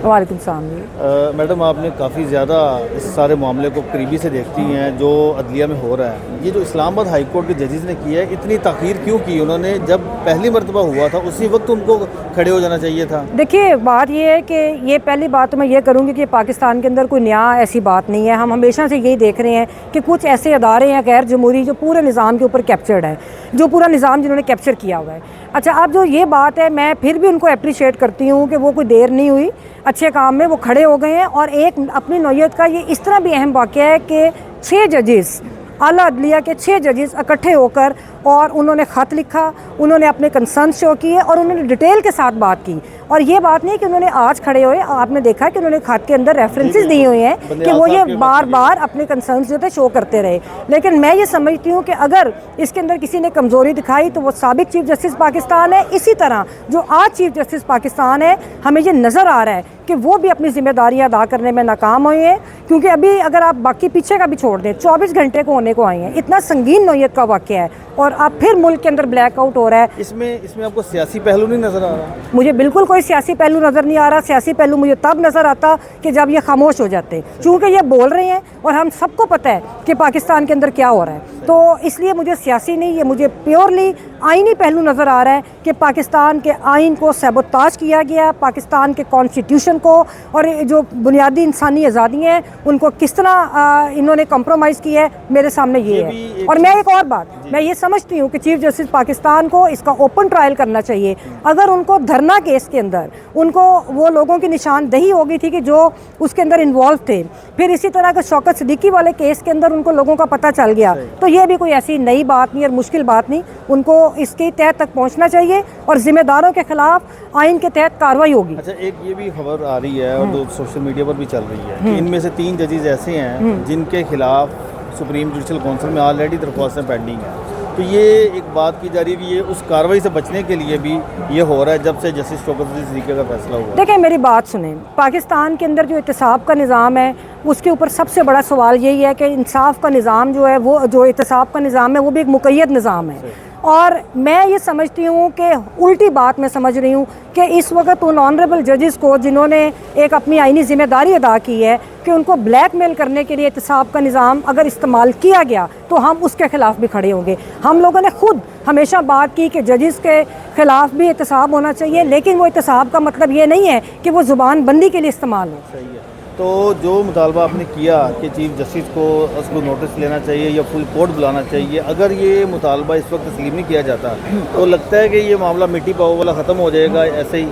वालेकुम सलाम जी। मैडम, आपने काफ़ी ज़्यादा इस सारे मामले को करीबी से देखती हैं जो अदलिया में हो रहा है। ये जो इस्लामाबाद हाई कोर्ट के जजेस ने किया है, इतनी ताख़ीर क्यों की? उन्होंने जब पहली मरतबा हुआ था उसी वक्त उनको खड़े हो जाना चाहिए था। देखिए, बात ये है कि ये पहली बात तो मैं ये करूँगी कि पाकिस्तान के अंदर कोई नया ऐसी बात नहीं है। हम हमेशा से यही देख रहे हैं कि कुछ ऐसे अदारे हैं गैर जमहूरी जो पूरे निज़ाम के ऊपर कैप्चर्ड है, जो पूरा निज़ाम जिन्होंने कैप्चर किया हुआ है। अच्छा, अब जो ये बात है, मैं फिर भी उनको अप्रिशिएट करती हूँ कि वो कोई देर नहीं हुई, अच्छे काम में वो खड़े हो गए हैं। और एक अपनी नौयत का ये इस तरह भी अहम वाक़या है कि 6 जजेस, आला अदलिया के 6 जजेस इकट्ठे होकर और उन्होंने ख़त लिखा, उन्होंने अपने कंसर्न शो किए और उन्होंने डिटेल के साथ बात की। और ये बात नहीं कि उन्होंने आज खड़े हुए, आपने देखा कि उन्होंने ख़त के अंदर रेफरेंसेस दिए हुए हैं कि वो ये बार बार अपने कंसर्न जो थे शो करते रहे। लेकिन मैं ये समझती हूँ कि अगर इसके अंदर किसी ने कमज़ोरी दिखाई तो वो साबिक चीफ़ जस्टिस पाकिस्तान है। इसी तरह जो आज चीफ़ जस्टिस पाकिस्तान है, हमें ये नज़र आ रहा है कि वो भी अपनी ज़िम्मेदारियाँ अदा करने में नाकाम हुए हैं। क्योंकि अभी अगर आप बाकी पीछे का भी छोड़ दें, 24 घंटे को होने को आए हैं, इतना संगीन नौयत का वाक़या है और अब फिर मुल्क के अंदर ब्लैकआउट हो रहा है। इसमें आपको सियासी पहलू नहीं नज़र आ रहा? मुझे बिल्कुल कोई सियासी पहलू नज़र नहीं आ रहा। सियासी पहलू मुझे तब नज़र आता कि जब ये खामोश हो जाते, चूँकि ये बोल रहे हैं और हम सबको पता है कि पाकिस्तान के अंदर क्या हो रहा है। तो इसलिए मुझे सियासी नहीं, ये मुझे प्योरली आइनी पहलू नज़र आ रहा है कि पाकिस्तान के आइन को सबोताज किया गया, पाकिस्तान के कॉन्स्टिट्यूशन को और जो बुनियादी इंसानी आज़ादियाँ हैं उनको किस तरह इन्होंने कॉम्प्रोमाइज़ किया है, मेरे सामने ये है। और मैं एक और बात, मैं ये समझती हूँ कि चीफ़ जस्टिस पाकिस्तान को इसका ओपन ट्रायल करना चाहिए। अगर उनको धरना केस के अंदर उनको वो लोगों की निशानदेही हो गई थी कि जो उसके अंदर इन्वॉल्व थे, फिर इसी तरह के शौकत सिद्दीकी वाले केस के अंदर उनको लोगों का पता चल गया, तो ये भी कोई ऐसी नई बात नहीं और मुश्किल बात नहीं। उनको इसके तह तक पहुंचना चाहिए और जिम्मेदारों के खिलाफ आइन के तहत कार्रवाई होगी। अच्छा, एक ये भी खबर आ रही है और जो सोशल मीडिया पर भी चल रही है कि इनमें से 3 जजेस ऐसे हैं जिनके खिलाफ सुप्रीम जुडिशल काउंसिल में ऑलरेडी दरख्वास्तें पेंडिंग हैं। तो ये एक बात की जा रही है कि ये उस कार्रवाई से बचने के लिए भी ये हो रहा है जब से जस्टिस शौकत सिद्दीकी का फैसला हुआ। देखिए, मेरी बात सुने, पाकिस्तान के अंदर जो एहतसाब का निज़ाम है उसके ऊपर सबसे बड़ा सवाल यही है कि इंसाफ का निज़ाम जो है, वो जो एहतसाब का निज़ाम है वो भी एक मुक़य्यद निज़ाम है। और मैं ये समझती हूँ कि उल्टी बात मैं समझ रही हूँ कि इस वक्त उन ऑनरेबल जजेस को जिन्होंने एक अपनी आइनी ज़िम्मेदारी अदा की है कि उनको ब्लैकमेल करने के लिए एहतसाब का निज़ाम अगर इस्तेमाल किया गया तो हम उसके ख़िलाफ़ भी खड़े होंगे। हम लोगों ने खुद हमेशा बात की कि जजेस के ख़िलाफ़ भी एहतसाब होना चाहिए, लेकिन वो एहतसाब का मतलब ये नहीं है कि वो ज़ुबान बंदी के लिए इस्तेमाल हो। सही है। तो जो मुतालबा आपने किया कि चीफ जस्टिस को उसको नोटिस लेना चाहिए या फुल कोर्ट बुलाना चाहिए, अगर ये मुतालबा इस वक्त तस्लीम नहीं किया जाता तो लगता है कि ये मामला मिट्टी पाव वाला ख़त्म हो जाएगा ऐसे ही।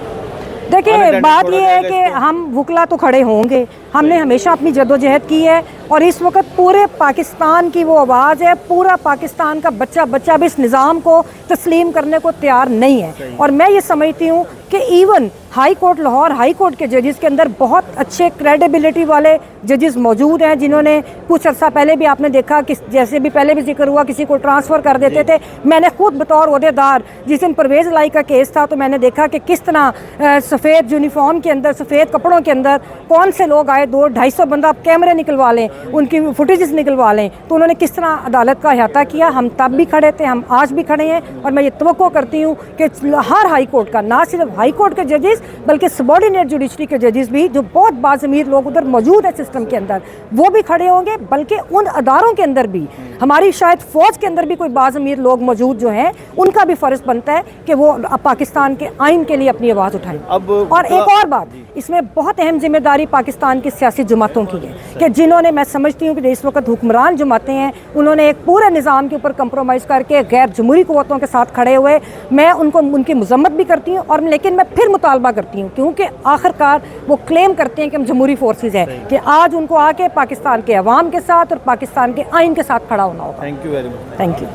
देखिए, बात ये है कि हम वकला तो खड़े होंगे, हमने हमेशा अपनी जद्दोजहद की है और इस वक्त पूरे पाकिस्तान की वो आवाज़ है, पूरा पाकिस्तान का बच्चा बच्चा भी इस निज़ाम को तस्लीम करने को तैयार नहीं है। और मैं ये समझती हूँ कि even high court, Lahore high court के जजेस के अंदर बहुत अच्छे क्रेडिबिलिटी वाले जजेस मौजूद हैं जिन्होंने कुछ अर्सा पहले भी आपने देखा कि जैसे भी पहले भी जिक्र हुआ किसी को ट्रांसफ़र कर देते थे। मैंने खुद बतौर ओहदेदार जिस दिन परवेज़ लाई का केस था तो मैंने देखा कि किस तरह सफ़ेद यूनिफॉर्म के अंदर, सफ़ेद कपड़ों के अंदर कौन से लोग आए, 200-250 बंदा आप कैमरे निकलवा लें, उनकी फुटेजेस निकलवा लें, तो उन्होंने किस तरह अदालत का अहाता किया। हम तब भी खड़े थे, हम आज भी खड़े हैं और मैं ये तवक्को करती हूँ कि हर हाई कोर्ट का, ना सिर्फ हाई कोर्ट के जजेस बल्कि सबॉर्डिनेट जुडिशरी के जजेस भी जो बहुत बाज़मीर लोग उधर मौजूद है सिस्टम के अंदर, वो भी खड़े होंगे। बल्कि उन अदारों के अंदर भी, हमारी शायद फ़ौज के अंदर भी कोई बाज़मीर लोग मौजूद जो हैं, उनका भी फ़र्ज़ बनता है कि वो पाकिस्तान के आइन के लिए अपनी आवाज़ उठाएं। और एक और बात, इसमें बहुत अहम जिम्मेदारी पाकिस्तान की सियासी जमातों की है कि जिन्होंने, मैं समझती हूँ कि इस वक्त हुक्मरान जमातें हैं, उन्होंने एक पूरे निज़ाम के ऊपर कंप्रोमाइज़ करके गैर जमहूरी क़ुव्वतों के साथ खड़े हुए। मैं उनको उनकी मज़म्मत भी करती हूँ और लेकिन मैं फिर मुतालबा करती हूँ क्योंकि आखिरकार वो क्लेम करते हैं कि हम जमहूरी फोर्सेस हैं, कि आज उनको आके पाकिस्तान के अवाम के साथ और पाकिस्तान के आइन के साथ खड़ा होना होगा। Thank you very much. Thank you.